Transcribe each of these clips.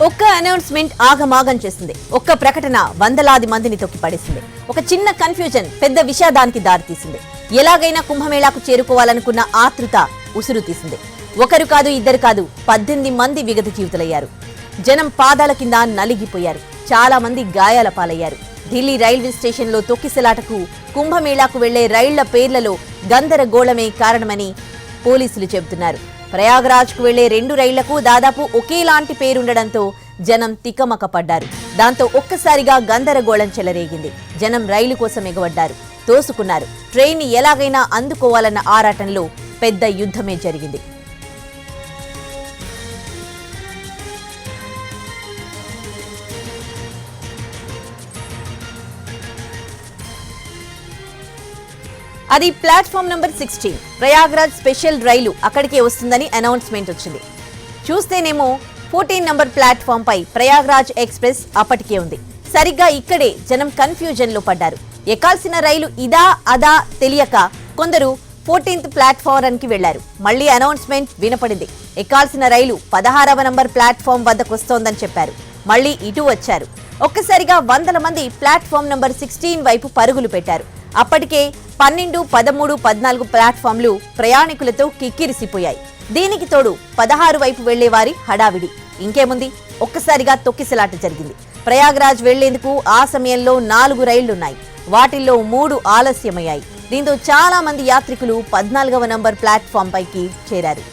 ఒక్క అనౌన్స్మెంట్ ఆగమాగం చేసింది. ఒక్క ప్రకటన వందలాది మందిని తొక్కిపడేసింది. ఒక చిన్న కన్ఫ్యూజన్ పెద్ద విషాదానికి దారితీసింది. ఎలాగైనా కుంభమేళాకు చేరుకోవాలనుకున్న ఆతృత ఉసురు తీసింది. ఒకరు కాదు, ఇద్దరు కాదు, 18 మంది విగత జీవితులయ్యారు. జనం పాదాల కింద నలిగిపోయారు. చాలా మంది గాయాల పాలయ్యారు. ఢిల్లీ రైల్వే స్టేషన్లో తొక్కిసలాటకు కుంభమేళాకు వెళ్లే రైళ్ల పేర్లలో గందరగోళమే కారణమని పోలీసులు చెబుతున్నారు. ప్రయాగ్రాజ్కు వెళ్లే 2 రైళ్లకు దాదాపు ఒకేలాంటి పేరుండడంతో జనం తికమక పడ్డారు. దాంతో ఒక్కసారిగా గందరగోళం చెలరేగింది. జనం రైలు కోసం ఎగబడ్డారు, తోసుకున్నారు. ట్రైన్ ఎలాగైనా అందుకోవాలన్న ఆరాటంలో పెద్ద యుద్ధమే జరిగింది. అది ప్లాట్ఫామ్ నంబర్ 16. ప్రయాగ్రాజ్ స్పెషల్ రైలు అక్కడికే వస్తుందని అనౌన్స్మెంట్ వచ్చింది. చూస్తేనేమో 14 నంబర్ ప్లాట్ఫామ్ పై ప్రయాగ్రాజ్ ఎక్స్ప్రెస్ అప్పటికే ఉంది. సరిగ్గా ఇక్కడే జనం కన్ఫ్యూజన్ లో పడ్డారు. ఎక్కాల్సిన రైలు ఇదా అదా తెలియక కొందరు 14th ప్లాట్ఫామ్ కి వెళ్లారు. మళ్లీ అనౌన్స్మెంట్ వినపడింది. ఎక్కాల్సిన రైలు 16వ నంబర్ ప్లాట్ఫామ్ వద్దకు వస్తోందని చెప్పారు. మళ్లీ ఇటు వచ్చారు. ఒక్కసారిగా వందల మంది ప్లాట్ఫామ్ నంబర్ 16 వైపు పరుగులు పెట్టారు. అప్పటికే 12, 13, 14 ప్లాట్ఫామ్లు ప్రయాణికులతో కిక్కిరిసిపోయాయి. దీనికి తోడు 16 వైపు వెళ్లేవారి హడావిడి. ఇంకేముంది, ఒక్కసారిగా తొక్కిసలాట జరిగింది. ప్రయాగ్రాజ్ వెళ్లేందుకు ఆ సమయంలో 4 రైళ్లున్నాయి. వాటిల్లో 3 ఆలస్యమయ్యాయి. దీంతో చాలా మంది యాత్రికులు 14వ నంబర్ ప్లాట్ఫామ్ పైకి చేరారు.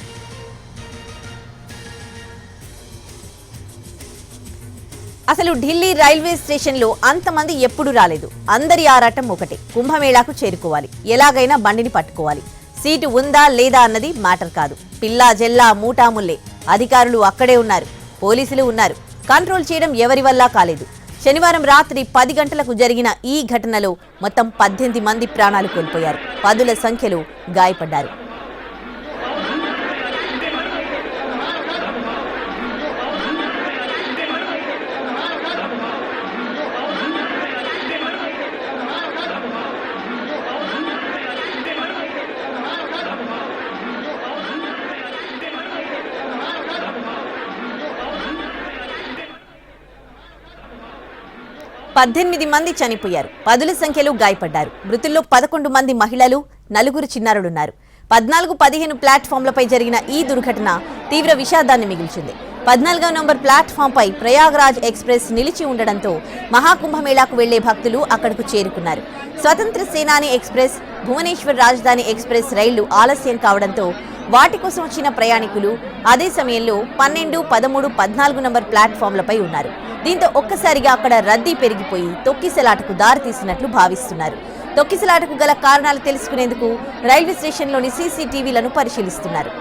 అసలు ఢిల్లీ రైల్వే స్టేషన్లో అంతమంది ఎప్పుడు రాలేదు. అందరి ఆరాటం ఒకటే, కుంభమేళాకు చేరుకోవాలి, ఎలాగైనా బండిని పట్టుకోవాలి. సీటు ఉందా లేదా అన్నది మ్యాటర్ కాదు. పిల్లా జెల్లా మూటాముల్లే. అధికారులు అక్కడే ఉన్నారు, పోలీసులు ఉన్నారు. కంట్రోల్ చేయడం ఎవరి వల్ల కాలేదు. శనివారం రాత్రి 10 గంటలకు జరిగిన ఈ ఘటనలో మొత్తం 18 మంది ప్రాణాలు కోల్పోయారు. పదుల సంఖ్యలో గాయపడ్డారు. పద్దెనిమిది మంది చనిపోయారు, పదుల సంఖ్యలో గాయపడ్డారు. మృతుల్లో 11 మంది మహిళలు, 4 చిన్నారులున్నారు. 14, 15 ప్లాట్ఫామ్లపై జరిగిన ఈ దుర్ఘటన తీవ్ర విషాదాన్ని మిగిల్చింది. 14వ నంబర్ ప్లాట్ఫామ్ పై ప్రయాగ్రాజ్ ఎక్స్ప్రెస్ నిలిచి ఉండడంతో మహాకుంభమేళాకు వెళ్లే భక్తులు అక్కడకు చేరుకున్నారు. స్వతంత్ర సేనాని ఎక్స్ప్రెస్, భువనేశ్వర్ రాజధాని ఎక్స్ప్రెస్ రైళ్లు ఆలస్యం కావడంతో వాటి కోసం వచ్చిన ప్రయాణికులు అదే సమయంలో 12, 13, 14 నంబర్ ప్లాట్ఫామ్లపై ఉన్నారు. దీంతో ఒక్కసారిగా అక్కడ రద్దీ పెరిగిపోయి తొక్కిసలాటకు దారితీసినట్లు భావిస్తున్నారు. తొక్కిసలాటకు గల కారణాలు తెలుసుకునేందుకు రైల్వే స్టేషన్లోని సీసీటీవీలను పరిశీలిస్తున్నారు.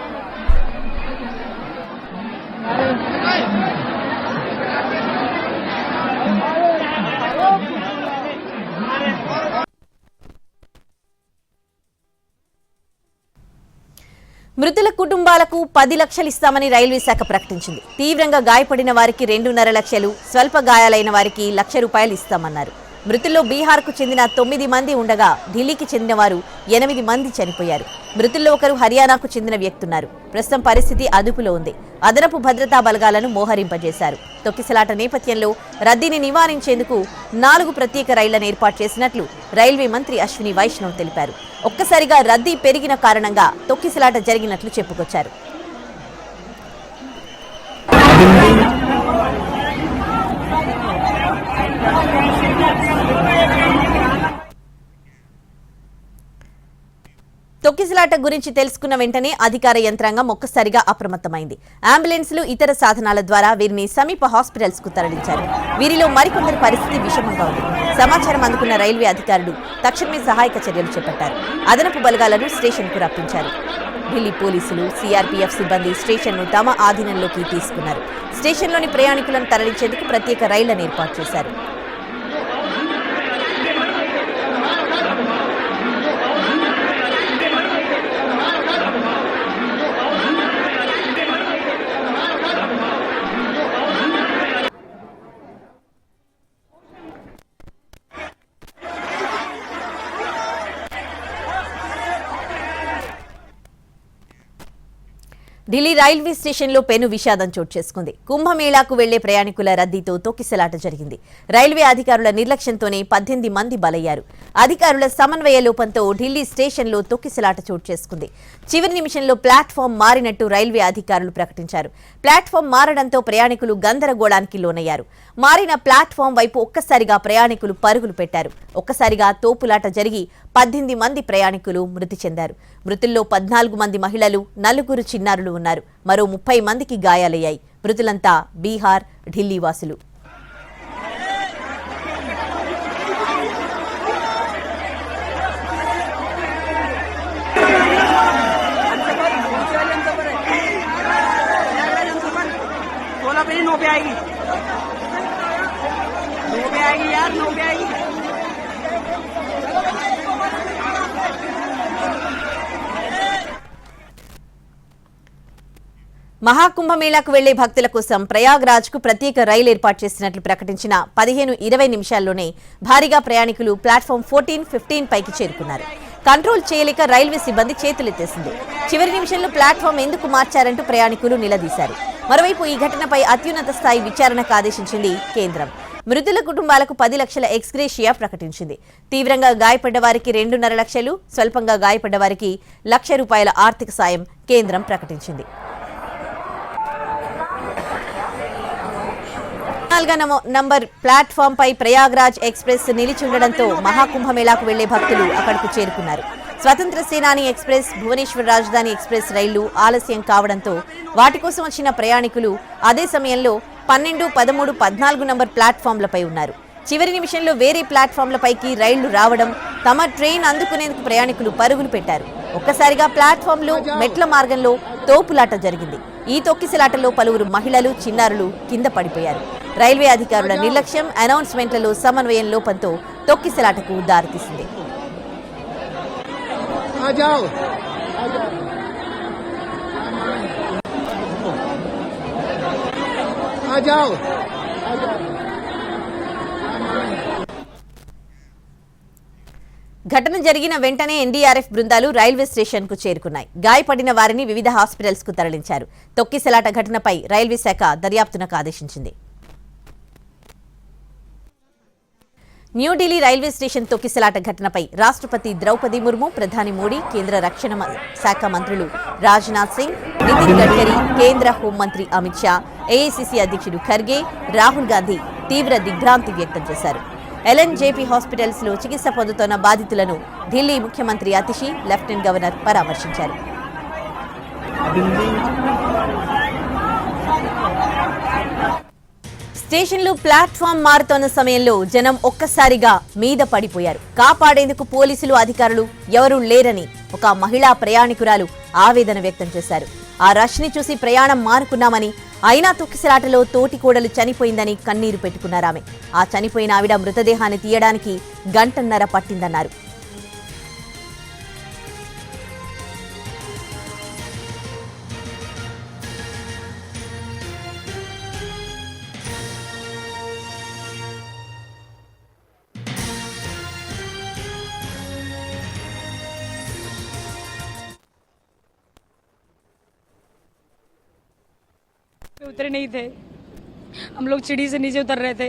మృతుల కుటుంబాలకు 10 లక్షలు ఇస్తామని రైల్వే శాఖ ప్రకటించింది. తీవ్రంగా గాయపడిన వారికి 2.5 లక్షలు, స్వల్ప గాయాలైన వారికి ₹1,00,000 ఇస్తామన్నారు. మృతుల్లో బీహార్కు చెందిన 9 మంది ఉండగా ఢిల్లీకి చెందిన వారు 8 మంది చనిపోయారు. మృతుల్లో ఒకరు హర్యానాకు చెందిన వ్యక్తున్నారు. ప్రస్తుతం పరిస్థితి అదుపులో ఉంది. అదనపు భద్రతా బలగాలను మోహరింపజేశారు. తొక్కిసలాట నేపథ్యంలో రద్దీని నివారించేందుకు 4 ప్రత్యేక రైళ్లను ఏర్పాటు చేసినట్లు రైల్వే మంత్రి అశ్విని వైష్ణవ్ తెలిపారు. ఒక్కసారిగా రద్దీ పెరిగిన కారణంగా తొక్కిసలాట జరిగినట్లు చెప్పుకొచ్చారు. తొక్కిసలాట గురించి తెలుసుకున్న వెంటనే అధికార యంత్రాంగం ఒక్కసారిగా అప్రమత్తమైంది. అంబులెన్స్లు, ఇతర సాధనాల ద్వారా వీరిని సమీప హాస్పిటల్స్ కు తరలించారు. వీరిలో మరికొందరి పరిస్థితి విషమంగా ఉంది. సమాచారం అందుకున్న రైల్వే అధికారులు తక్షణమే సహాయక చర్యలు చేపట్టారు. అదనపు బలగాలను స్టేషన్ కు రప్పించారు. ఢిల్లీ పోలీసులు, సిఆర్పీఎఫ్ సిబ్బంది స్టేషన్ను తమ ఆధీనంలోకి తీసుకున్నారు. స్టేషన్లోని ప్రయాణికులను తరలించేందుకు ప్రత్యేక రైళ్లను ఏర్పాటు చేశారు. ఢిల్లీ రైల్వే స్టేషన్లో పెను విషాదం చోటు చేసుకుంది. కుంభమేళాకు వెళ్లే ప్రయాణికుల రద్దీతో తొక్కిసలాట జరిగింది. రైల్వే అధికారుల నిర్లక్ష్యంతోనే 18 మంది బలయ్యారు. అధికారుల సమన్వయ లోపంతో ఢిల్లీ స్టేషన్లో తొక్కిసలాట చోటు చేసుకుంది. చివరి నిమిషంలో ప్లాట్ఫామ్ మారినట్టు రైల్వే అధికారులు ప్రకటించారు. ప్లాట్ఫామ్ మారడంతో ప్రయాణికులు గందరగోళానికి లోనయ్యారు. మారిన ప్లాట్ఫామ్ వైపు ఒక్కసారిగా ప్రయాణికులు పరుగులు పెట్టారు. ఒక్కసారిగా తోపులాట జరిగి 18 మంది ప్రయాణికులు మృతి చెందారు. మృతుల్లో 14 మంది మహిళలు, 4 చిన్నారులు ఉన్నారు. మరో 30 మందికి గాయాలయ్యాయి. మృతులంతా బీహార్, ఢిల్లీ వాసులు. మహాకుంభమేళాకు వెళ్లే భక్తుల కోసం ప్రయాగ్రాజ్ కు ప్రత్యేక రైలు ఏర్పాటు చేసినట్లు ప్రకటించిన 15-20 నిమిషాల్లోనే భారీగా ప్రయాణికులు ప్లాట్ఫామ్ 14, 15 పైకి చేరుకున్నారు. కంట్రోల్ చేయలేక రైల్వే సిబ్బంది చేతులెత్తేసింది. చివరి నిమిషంలో ప్లాట్ఫామ్ ఎందుకు మార్చారంటూ ప్రయాణికులు నిలదీశారు. మరోవైపు ఈ ఘటనపై అత్యున్నత స్థాయి విచారణకు ఆదేశించింది కేంద్రం. మృతుల కుటుంబాలకు 10 లక్షల ఎక్స్గ్రేషియా ప్రకటించింది. తీవ్రంగా గాయపడ్డ వారికి 2.5 లక్షలు, స్వల్పంగా గాయపడ్డ వారికి ₹1,00,000 ఆర్థిక సాయం కేంద్రం ప్రకటించింది. 4వ నంబర్ ప్లాట్ఫామ్ పై ప్రయాగ్రాజ్ ఎక్స్ప్రెస్ నిలిచి ఉండడంతో మహాకుంభమేళాకు వెళ్లే భక్తులు అక్కడకు చేరుకున్నారు. స్వతంత్ర సేనాని ఎక్స్ప్రెస్, భువనేశ్వర్ రాజధాని ఎక్స్ప్రెస్ రైళ్లు ఆలస్యం కావడంతో వాటి కోసం వచ్చిన ప్రయాణికులు అదే సమయంలో 12, 13, 14 నంబర్ ప్లాట్ఫామ్లపై ఉన్నారు. చివరి నిమిషంలో వేరే ప్లాట్ఫామ్లపైకి రైళ్లు రావడం, తమ ట్రైన్ అందుకునేందుకు ప్రయాణికులు పరుగులు పెట్టారు. ఒక్కసారిగా ప్లాట్ఫామ్లో మెట్ల మార్గంలో తోపులాట జరిగింది. ఈ తొక్కిసలాటలో పలువురు మహిళలు, చిన్నారులు కింద పడిపోయారు. రైల్వే అధికారుల నిర్లక్ష్యం, అనౌన్స్మెంట్లలో సమన్వయం లోపంతో తొక్కిసలాటకు దారితీసింది. ఘటన జరిగిన వెంటనే ఎన్డీఆర్ఎఫ్ బృందాలు రైల్వే స్టేషన్ కు చేరుకున్నాయి. గాయపడిన వారిని వివిధ హాస్పిటల్స్ కు తరలించారు. తొక్కిసలాట ఘటనపై రైల్వే శాఖ దర్యాప్తునకు ఆదేశించింది. న్యూఢిల్లీ రైల్వే స్టేషన్ తొక్కిసలాట ఘటనపై రాష్ట్రపతి ద్రౌపది ముర్ము, ప్రధాని మోడీ, కేంద్ర రక్షణ శాఖ మంత్రులు రాజ్నాథ్ సింగ్, నితిన్ గడ్కరీ, కేంద్ర హోంమంత్రి అమిత్ షా, ఏఐసీసీ అధ్యక్షుడు ఖర్గే, రాహుల్ గాంధీ తీవ్ర దిగ్భ్రాంతి వ్యక్తం చేశారు. ఎల్ఎన్జేపీ హాస్పిటల్స్ లో చికిత్స పొందుతున్న బాధితులను ఢిల్లీ ముఖ్యమంత్రి అతిషి, లెఫ్టినెంట్ గవర్నర్ పరామర్శించారు. స్టేషన్లో ప్లాట్ఫామ్ మారుతోన్న సమయంలో జనం ఒక్కసారిగా మీద పడిపోయారు. కాపాడేందుకు పోలీసులు, అధికారులు ఎవరూ లేరని ఒక మహిళా ప్రయాణికురాలు ఆవేదన వ్యక్తం చేశారు. ఆ రష్ ని చూసి ప్రయాణం మారుకున్నామని, అయినా తొక్కిసలాటలో తోటి కోడలు చనిపోయిందని కన్నీరు పెట్టుకున్నారామె. ఆ చనిపోయిన ఆవిడ మృతదేహాన్ని తీయడానికి 1.5 గంటల పట్టిందన్నారు. उतरे नहीं थे, हम लोग सीढ़ी से नीचे उतर रहे थे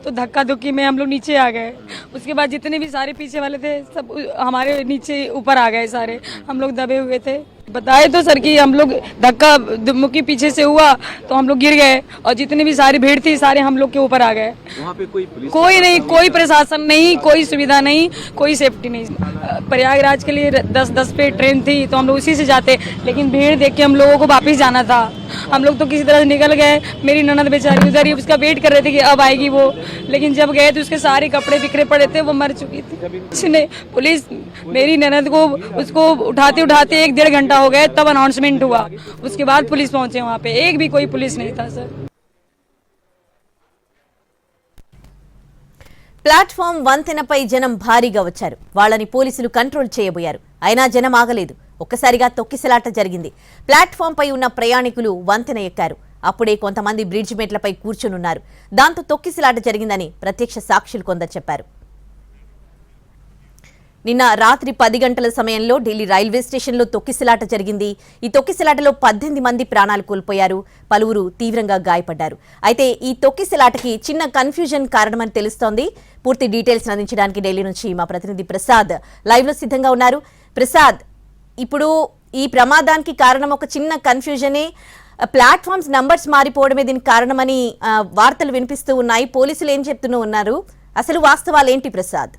तो धक्का धुक्की में हम लोग नीचे आ गए। उसके बाद जितने भी सारे पीछे वाले थे सब हमारे नीचे ऊपर आ गए सारे, हम लोग दबे हुए थे। बताए तो सर कि हम लोग धक्का मुक्की पीछे से हुआ तो हम लोग गिर गए और जितनी भी सारी भीड़ थी सारे हम लोग के ऊपर आ गए। वहाँ पे कोई नहीं, कोई प्रशासन नहीं, कोई सुविधा नहीं, कोई सेफ्टी नहीं। प्रयागराज के लिए 10 पे ट्रेन थी तो हम लोग उसी से जाते, लेकिन भीड़ देख के हम लोगों को वापस जाना था। हम लोग तो किसी तरह से निकल गए। मेरी ननद बेचारी उधर ही उसका वेट कर रहे थे कि अब आएगी वो, लेकिन जब गए तो उसके सारे कपड़े बिखरे पड़े थे, वो मर चुकी थी। इसने पुलिस मेरी ननद को उसको उठाते उठाते 1-1.5 घंटा हो गए, तब अनाउंसमेंट हुआ। उसके बाद पुलिस पहुंचे वहाँ पे, एक भी कोई पुलिस नहीं था सर। ప్లాట్ఫామ్ వంతెనపై జనం భారీగా వచ్చారు. వాళ్ళని పోలీసులు కంట్రోల్ చేయబోయారు. అయినా జనం ఆగలేదు. ఒక్కసారిగా తొక్కిసలాట జరిగింది. ప్లాట్ఫామ్ పై ఉన్న ప్రయాణికులు వంతెన ఎక్కారు. అప్పుడే కొంతమంది బ్రిడ్జ్ మెట్లపై కూర్చునున్నారు. దాంతో తొక్కిసలాట జరిగిందని ప్రత్యక్ష సాక్షులు కొందరు చెప్పారు. నిన్న రాత్రి 10 గంటల సమయంలో ఢిల్లీ రైల్వే స్టేషన్లో తొక్కిసలాట జరిగింది. ఈ తొక్కిసలాటలో 18 మంది ప్రాణాలు కోల్పోయారు, పలువురు తీవ్రంగా గాయపడ్డారు. అయితే ఈ తొక్కిసలాటకి చిన్న కన్ఫ్యూజన్ కారణమని తెలుస్తోంది. పూర్తి డీటెయిల్స్ అందించడానికి ఢిల్లీ నుంచి మా ప్రతినిధి ప్రసాద్ లైవ్ లో సిద్ధంగా ఉన్నారు. ప్రసాద్, ఇప్పుడు ఈ ప్రమాదానికి కారణం ఒక చిన్న కన్ఫ్యూజనే. ప్లాట్ఫామ్స్ నంబర్స్ మారిపోవడమే దీనికి కారణమని వార్తలు వినిపిస్తూ ఉన్నాయి. పోలీసులు ఏం చెప్తూనే ఉన్నారు, అసలు వాస్తవాలు ఏంటి ప్రసాద్?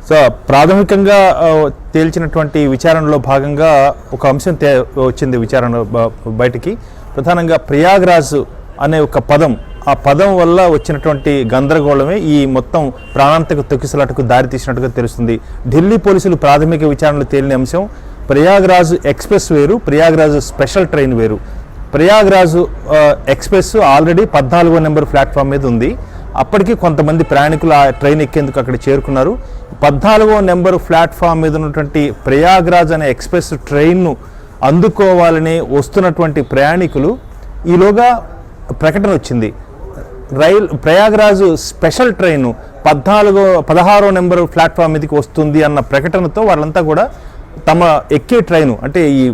సో ప్రాథమికంగా తేల్చినటువంటి విచారణలో భాగంగా ఒక అంశం వచ్చింది విచారణ బయటికి. ప్రధానంగా ప్రయాగ్రాజ్ అనే ఒక పదం, ఆ పదం వల్ల వచ్చినటువంటి గందరగోళమే ఈ మొత్తం ప్రాణాంతక తొక్కిసలాటకు దారితీసినట్టుగా తెలుస్తుంది. ఢిల్లీ పోలీసులు ప్రాథమిక విచారణలో తేలిన అంశం ప్రయాగ్రాజ్ ఎక్స్ప్రెస్ వేరు, ప్రయాగ్రాజ్ స్పెషల్ ట్రైన్ వేరు. ప్రయాగ్రాజ్ ఎక్స్ప్రెస్ ఆల్రెడీ 14వ నెంబర్ ప్లాట్ఫామ్ మీద ఉంది. అప్పటికి కొంతమంది ప్రయాణికులు ఆ ట్రైన్ ఎక్కేందుకు అక్కడ చేరుకున్నారు. 14వ నెంబర్ ప్లాట్ఫామ్ మీద ఉన్నటువంటి ప్రయాగ్రాజ్ అనే ఎక్స్ప్రెస్ ట్రైన్ను అందుకోవాలని వస్తున్నటువంటి ప్రయాణికులు ఈలోగా ప్రకటన వచ్చింది, ప్రయాగ్రాజ్ స్పెషల్ ట్రైన్ 16వ నెంబర్ ప్లాట్ఫామ్ మీదకి వస్తుంది అన్న ప్రకటనతో వాళ్ళంతా కూడా తమ ఎక్కే ట్రైను అంటే ఈ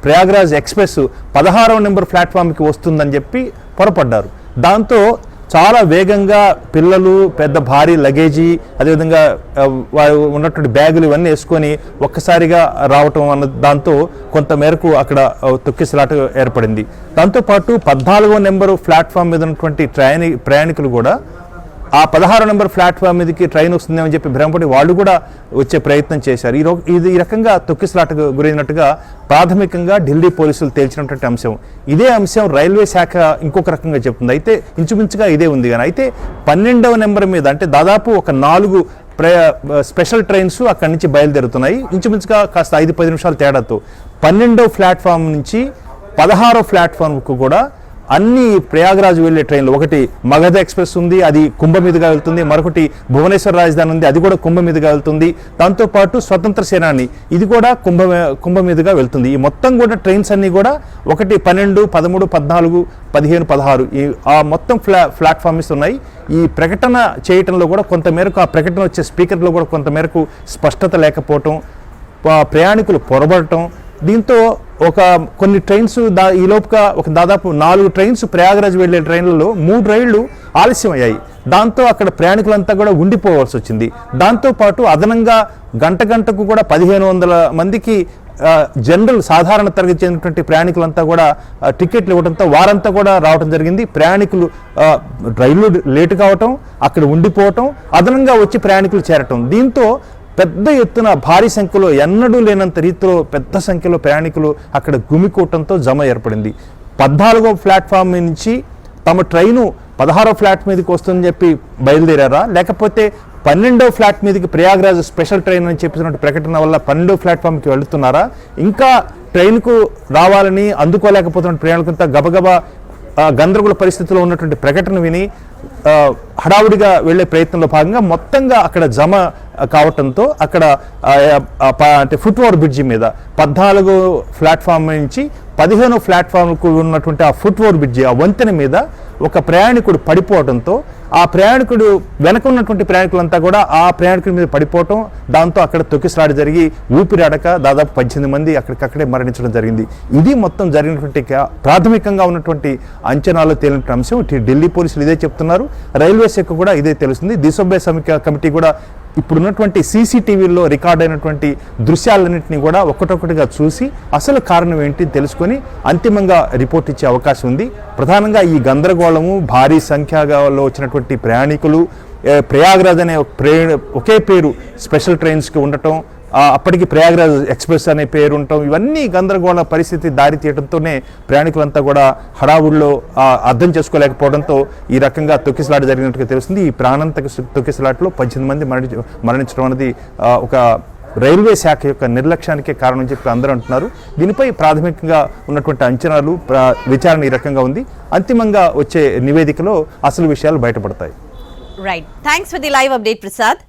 ప్రయాగ్రాజ్ ఎక్స్ప్రెస్ 16వ నెంబర్ ప్లాట్ఫామ్కి వస్తుందని చెప్పి పొరపడ్డారు. దాంతో చాలా వేగంగా పిల్లలు, పెద్ద భారీ లగేజీ, అదేవిధంగా ఉన్నటువంటి బ్యాగులు ఇవన్నీ వేసుకొని ఒక్కసారిగా రావటం అన్న దాంతో కొంత మేరకు అక్కడ తొక్కిసలాట ఏర్పడింది. దాంతోపాటు 14వ నెంబరు ప్లాట్ఫామ్ మీద ఉన్నటువంటి ప్రయాణికులు కూడా ఆ 16వ నెంబర్ ప్లాట్ఫామ్ మీదకి ట్రైన్ వస్తుందేమని చెప్పి భ్రమపడి వాళ్ళు కూడా వచ్చే ప్రయత్నం చేశారు. ఈ రకంగా తొక్కిసలాటకు గురైనట్టుగా ప్రాథమికంగా ఢిల్లీ పోలీసులు తేల్చినటువంటి అంశం. ఇదే అంశం రైల్వే శాఖ ఇంకొక రకంగా చెప్తుంది. అయితే ఇంచుమించుగా ఇదే ఉంది కానీ అయితే 12వ నెంబర్ మీద అంటే దాదాపు ఒక 4 స్పెషల్ ట్రైన్స్ అక్కడి నుంచి బయలుదేరుతున్నాయి. ఇంచుమించుగా కాస్త 5-10 నిమిషాల తేడాతో 12వ ప్లాట్ఫామ్ నుంచి 16వ ప్లాట్ఫామ్కు కూడా అన్ని ప్రయాగ్రాజ్ వెళ్లే ట్రైన్లు, ఒకటి మగధ ఎక్స్ప్రెస్ ఉంది, అది కుంభ మీదుగా వెళ్తుంది. మరొకటి భువనేశ్వర్ రాజధాని ఉంది, అది కూడా కుంభ మీదుగా వెళ్తుంది. దాంతోపాటు స్వతంత్ర సేనాని, ఇది కూడా కుంభ మీదుగా వెళ్తుంది. ఈ మొత్తం కూడా ట్రైన్స్ అన్ని కూడా 1, 12, 13, 14, 15, 16 ఆ మొత్తం ప్లాట్ఫామ్స్ ఉన్నాయి. ఈ ప్రకటన చేయటంలో కూడా కొంతమేరకు ఆ ప్రకటన వచ్చే స్పీకర్లో కూడా కొంతమేరకు స్పష్టత లేకపోవటం, ప్రయాణికులు పొరబడటం, దీంతో కొన్ని ట్రైన్స్ ఈ లోపుగా దాదాపు 4 ట్రైన్స్ ప్రయాగరాజ్ వెళ్లే ట్రైన్లలో 3 రైళ్లు ఆలస్యం అయ్యాయి. దాంతో అక్కడ ప్రయాణికులంతా కూడా ఉండిపోవాల్సి వచ్చింది. దాంతోపాటు అదనంగా గంటకు కూడా 1500 మందికి జనరల్ సాధారణ తరగతి చెందినటువంటి ప్రయాణికులంతా కూడా టికెట్లు ఇవ్వడంతో వారంతా కూడా రావడం జరిగింది. ప్రయాణికులు రైళ్లు లేటు కావటం, అక్కడ ఉండిపోవటం, అదనంగా వచ్చి ప్రయాణికులు చేరటం, దీంతో పెద్ద ఎత్తున భారీ సంఖ్యలో ఎన్నడూ లేనంత రీతిలో పెద్ద సంఖ్యలో ప్రయాణికులు అక్కడ గుమికూటంతో జమ ఏర్పడింది. 14వ ప్లాట్ఫామ్ నుంచి తమ ట్రైను 16వ ఫ్లాట్ మీదకి వస్తుందని చెప్పి బయలుదేరారా, లేకపోతే 12వ ఫ్లాట్ మీదకి ప్రయాగ్రాజ్ స్పెషల్ ట్రైన్ అని చెప్పినటువంటి ప్రకటన వల్ల 12వ ప్లాట్ఫామ్కి వెళుతున్నారా, ఇంకా ట్రైన్కు రావాలని అందుకోలేకపోతున్న ప్రయాణికులంతా గబగబా గందరగోళ పరిస్థితిలో ఉన్నటువంటి ప్రకటన విని హడావుడిగా వెళ్లే ప్రయత్నంలో భాగంగా మొత్తంగా అక్కడ జమ కావటంతో అక్కడ అంటే ఫుట్ ఓవర్ బ్రిడ్జి మీద 14వ ప్లాట్ఫామ్ నుంచి 15వ ప్లాట్ఫామ్కు ఉన్నటువంటి ఆ ఫుట్ ఓవర్ బ్రిడ్జి, ఆ వంతెన మీద ఒక ప్రయాణికుడు పడిపోవడంతో ఆ ప్రయాణికుడు వెనక ఉన్నటువంటి ప్రయాణికులంతా కూడా ఆ ప్రయాణికుడి మీద పడిపోవటం, దాంతో అక్కడ తొక్కిసలాట జరిగి ఊపిరాడక దాదాపు 18 మంది అక్కడికక్కడే మరణించడం జరిగింది. ఇది మొత్తం జరిగినటువంటి ప్రాథమికంగా ఉన్నటువంటి అంచనాలు తేలినటువంటి అంశం. ఢిల్లీ పోలీసులు ఇదే చెప్తున్నారు, రైల్వే శాఖ కూడా ఇదే తెలుస్తుంది. దిశోభ్య సమీక్ష కమిటీ కూడా ఇప్పుడున్నటువంటి సీసీటీవీలో రికార్డ్ అయినటువంటి దృశ్యాలన్నింటినీ కూడా ఒక్కటొక్కటిగా చూసి అసలు కారణం ఏంటి తెలుసుకొని అంతిమంగా రిపోర్ట్ ఇచ్చే అవకాశం ఉంది. ప్రధానంగా ఈ గందరగోళము, భారీ సంఖ్యలో వచ్చినటువంటి ప్రయాణికులు, ప్రయాగ్రాజ్ అనే ఒకే పేరు స్పెషల్ ట్రైన్స్కి ఉండటం, అప్పటికి ప్రయాగ్రాజ్ ఎక్స్ప్రెస్ అనే పేరు ఉండటం, ఇవన్నీ గందరగోళ పరిస్థితి దారి తీయడంతోనే ప్రయాణికులంతా కూడా హడావుల్లో అర్థం చేసుకోలేకపోవడంతో ఈ రకంగా తొక్కిసలాట జరిగినట్టుగా తెలుస్తుంది. ఈ ప్రాణాంతక తొక్కిసలాటలో 18 మంది మరణించడం అనేది ఒక రైల్వే శాఖ యొక్క నిర్లక్ష్యానికే కారణం చెప్పి అందరూ అంటున్నారు. దీనిపై ప్రాథమికంగా ఉన్నటువంటి అంచనాలు, విచారణ ఈ రకంగా ఉంది. అంతిమంగా వచ్చే నివేదికలో అసలు విషయాలు బయటపడతాయి. Right, thanks for the live update Prasad.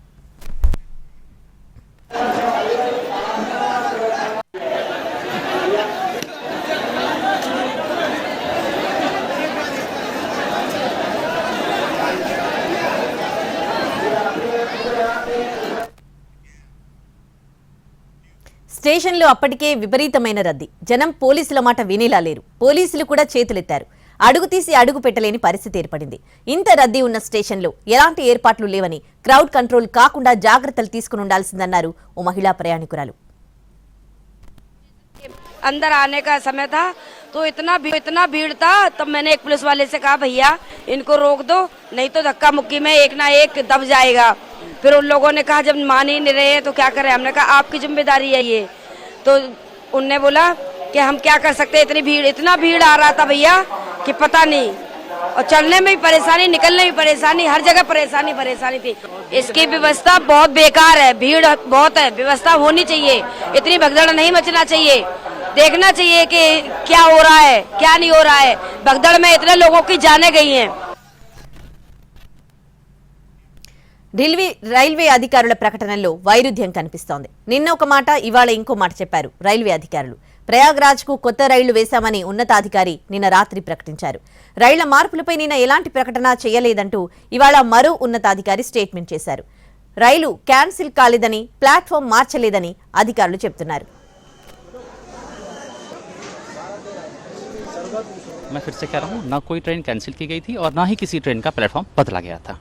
స్టేషన్లో అప్పటికే విపరీతమైన రద్దీ. జనం పోలీసుల మాట వినేలా లేరు. పోలీసులు కూడా చేతులెత్తారు. అడుగు తీసి అడుగు పెట్టలేని పరిస్థితి ఏర్పడింది. ఇంత రద్దీ ఉన్న స్టేషన్లో ఎలాంటి ఏర్పాట్లు లేవని, క్రౌడ్ కంట్రోల్ కాకుండా జాగ్రత్తలు తీసుకుని ఉండాల్సిందన్నారు ఓ మహిళా ప్రయాణికురాలు. अंदर आने का समय था तो इतना भीड़ था, तब मैंने एक पुलिस वाले से कहा भैया इनको रोक दो, नहीं तो धक्का मुक्की में एक ना एक दब जाएगा। फिर उन लोगों ने कहा जब मान ही नहीं रहे तो क्या करें। हमने कहा आपकी जिम्मेदारी है ये। तो उनने बोला कि हम क्या कर सकते हैं, इतना भीड़ आ रहा था भैया कि पता नहीं, और चलने में भी परेशानी, निकलने में भी परेशानी, हर जगह परेशानी थी। इसकी व्यवस्था बहुत बेकार है, भीड़ बहुत है, व्यवस्था होनी चाहिए, इतनी भगदड़ नहीं मचना चाहिए। देखना चाहिए कि क्या हो रहा है क्या नहीं हो रहा है। भगदड़ में इतने लोगों की जानें गई हैं। రైల్వే అధికారుల ప్రకటనలో వైరుధ్యం కనిపిస్తోంది. నిన్న ఒక మాట, ఇవాళ ఇంకో మాట చెప్పారు రైల్వే అధికారులు. ప్రయాగ్రాజ్కు కొత్త రైళ్లు వేశామని ఉన్నతాధికారి నిన్న రాత్రి ప్రకటించారు. రైళ్ల మార్పులపై నిన్న ఎలాంటి ప్రకటన చేయలేదంటూ ఇవాళ మరో ఉన్నతాధికారి స్టేట్మెంట్ చేశారు. రైలు క్యాన్సిల్ కాలేదని, ప్లాట్ఫామ్ మార్చలేదని అధికారులు చెబుతున్నారు. मैं फिर से कह रहा हूँ, ना कोई ट्रेन कैंसिल की गई थी और ना ही किसी ट्रेन का प्लेटफॉर्म बदला गया था।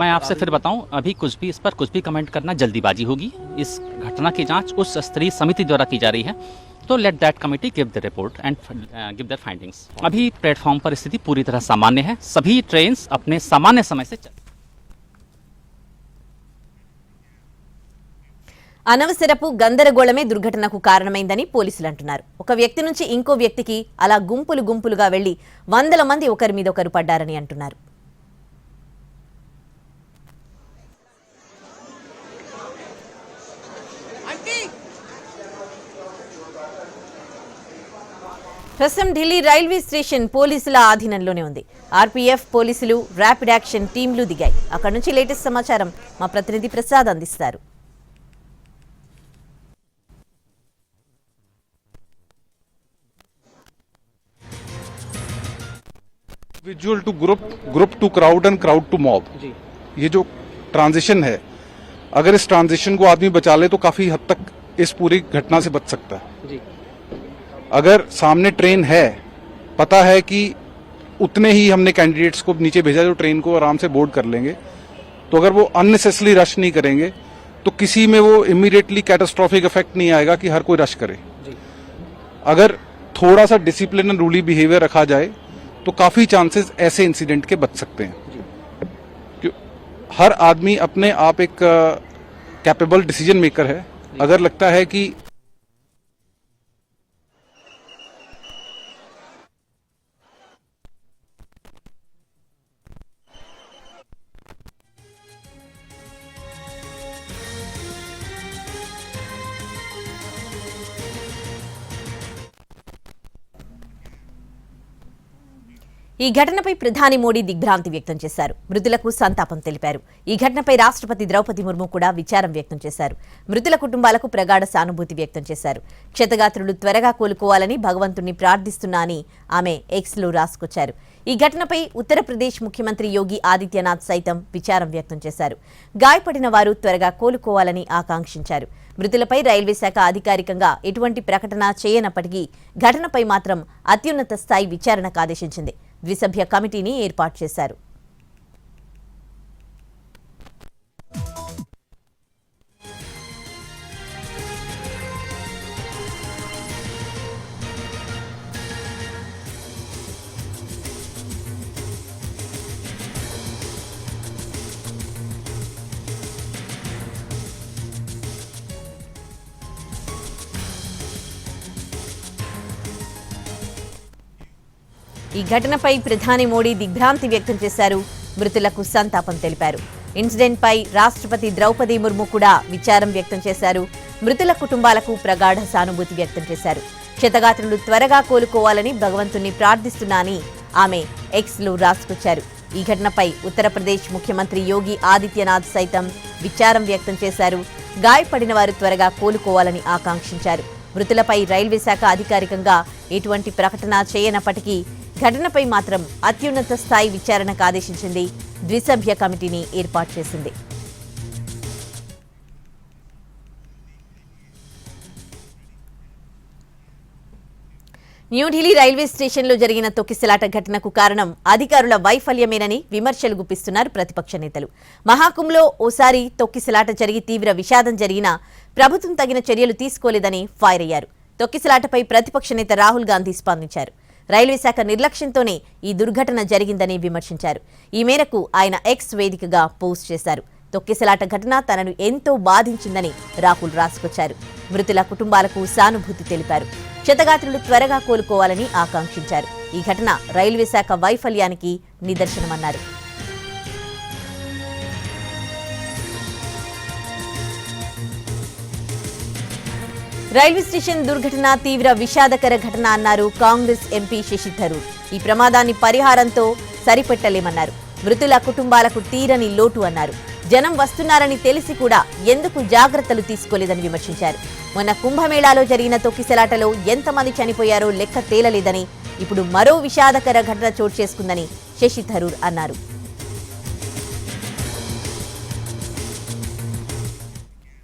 मैं आपसे फिर बताऊं, अभी इस पर कुछ भी कमेंट करना जल्दीबाजी होगी। इस घटना की जांच उच्च स्तरीय समिति द्वारा की जा रही है, तो let that committee give the report and give their findings. अभी प्लेटफॉर्म पर स्थिति पूरी तरह सामान्य है, सभी ट्रेन अपने सामान्य समय से चल। అనవసరపు గందరగోళమే దుర్ఘటనకు కారణమైందని పోలీసులు అంటున్నారు. ఒక వ్యక్తి నుంచి ఇంకో వ్యక్తికి అలా గుంపులుగా వెళ్లి వందల మంది ఒకరి మీద ఒకరు పడ్డారని అంటున్నారు. ప్రస్తుతం ఢిల్లీ రైల్వే స్టేషన్ పోలీసుల ఆధీనంలోనే ఉంది. ఆర్పీఎఫ్ పోలీసులు, ర్యాపిడ్ యాక్షన్ టీంలు దిగాయి. అక్కడి నుంచి లేటెస్ట్ సమాచారం మా ప్రతినిధి ప్రసాద్ అందిస్తారు. Individual to group to crowd and crowd to mob, ये जो ट्रांजिशन है, अगर इस ट्रांजिशन को आदमी बचा ले तो काफी हद तक इस पूरी घटना से बच सकता है। अगर सामने ट्रेन है, पता है कि उतने ही हमने कैंडिडेट्स को नीचे भेजा जो ट्रेन को आराम से बोर्ड कर लेंगे, तो अगर वो अननेसेसरी रश नहीं करेंगे तो किसी में वो इमीडिएटली कैटास्ट्रॉफिक इफेक्ट नहीं आएगा कि हर कोई रश करे। अगर थोड़ा सा डिसिप्लिन एंड रूली बिहेवियर रखा जाए तो काफी चांसेस ऐसे इंसिडेंट के बच सकते हैं। हर आदमी अपने आप एक कैपेबल डिसीजन मेकर है। अगर लगता है कि ఈ ఘటనపై ప్రధాని మోడీ దిగ్భ్రాంతి వ్యక్తం చేశారు. మృతులకు సంతాపం తెలిపారు. ఈ ఘటనపై రాష్ట్రపతి ద్రౌపది ముర్ము కూడా విచారం వ్యక్తం చేశారు. మృతుల కుటుంబాలకు ప్రగాఢ సానుభూతి వ్యక్తం చేశారు. క్షతగాత్రులు త్వరగా కోలుకోవాలని భగవంతుణ్ణి ప్రార్థిస్తున్నా అని ఆమె ఎక్స్లో రాసుకొచ్చారు. ఈ ఘటనపై ఉత్తరప్రదేశ్ ముఖ్యమంత్రి యోగి ఆదిత్యనాథ్ సైతం విచారం వ్యక్తం చేశారు. గాయపడిన వారు త్వరగా కోలుకోవాలని ఆకాంక్షించారు. మృతులపై రైల్వే శాఖ అధికారికంగా ఎటువంటి ప్రకటన చేయనప్పటికీ ఘటనపై మాత్రం అత్యున్నత స్థాయి విచారణకు ఆదేశించింది. ద్విసభ్య కమిటీని ఏర్పాటు చేశారు. ఈ ఘటనపై ప్రధాని మోడీ దిగ్భ్రాంతి వ్యక్తం చేశారు. మృతులకు సంతాపం తెలిపారు. ఇన్సిడెంట్ పై రాష్ట్రపతి ద్రౌపది ముర్ము కూడా విచారం వ్యక్తం చేశారు. మృతుల కుటుంబాలకు ప్రగాఢ సానుభూతి వ్యక్తం చేశారు. క్షతగాత్రులు త్వరగా కోలుకోవాలని భగవంతుణ్ణి ప్రార్థిస్తున్నా అని ఆమె ఎక్స్లో రాసుకొచ్చారు. ఈ ఘటనపై ఉత్తరప్రదేశ్ ముఖ్యమంత్రి యోగి ఆదిత్యనాథ్ సైతం విచారం వ్యక్తం చేశారు. గాయపడిన వారు త్వరగా కోలుకోవాలని ఆకాంక్షించారు. మృతులపై రైల్వే శాఖ అధికారికంగా ఎటువంటి ప్రకటన చేయనప్పటికీ ఘటనపై మాత్రం అత్యున్నత స్థాయి విచారణకు ఆదేశించింది. ద్విసభ్య కమిటీని ఏర్పాటు చేసింది. న్యూఢిల్లీ రైల్వే స్టేషన్లో జరిగిన తొక్కిసలాట ఘటనకు కారణం అధికారుల వైఫల్యమేనని విమర్శలు గుప్పిస్తున్నారు ప్రతిపక్ష నేతలు. మహాకుంభ్లో ఓసారి తొక్కిసలాట జరిగి తీవ్ర విషాదం జరిగినా ప్రభుత్వం తగిన చర్యలు తీసుకోలేదని ఫైర్ అయ్యారు. తొక్కిసలాటపై ప్రతిపక్ష నేత రాహుల్ గాంధీ స్పందించారు. రైల్వే శాఖ నిర్లక్ష్యంతోనే ఈ దుర్ఘటన జరిగిందని విమర్శించారు. ఈ మేరకు ఆయన ఎక్స్ వేదికగా పోస్ట్ చేశారు. తొక్కిసలాట ఘటన తనను ఎంతో బాధించిందని రాహుల్ రాసుకొచ్చారు. మృతుల కుటుంబాలకు సానుభూతి తెలిపారు. క్షతగాత్రులు త్వరగా కోలుకోవాలని ఆకాంక్షించారు. ఈ ఘటన రైల్వే శాఖ వైఫల్యానికి నిదర్శనమన్నారు. రైల్వే స్టేషన్ దుర్ఘటన తీవ్ర విషాదకర ఘటన అన్నారు కాంగ్రెస్ ఎంపీ శశి థరూర్. ఈ ప్రమాదాన్ని పరిహారంతో సరిపెట్టలేమన్నారు. మృతుల కుటుంబాలకు తీరని లోటు అన్నారు. జనం వస్తున్నారని తెలిసి కూడా ఎందుకు జాగ్రత్తలు తీసుకోలేదని విమర్శించారు. మొన్న కుంభమేళాలో జరిగిన తొక్కిసలాటలో ఎంతమంది చనిపోయారో లెక్క తేలలేదని, ఇప్పుడు మరో విషాదకర ఘటన చోటు చేసుకుందని శశి థరూర్ అన్నారు.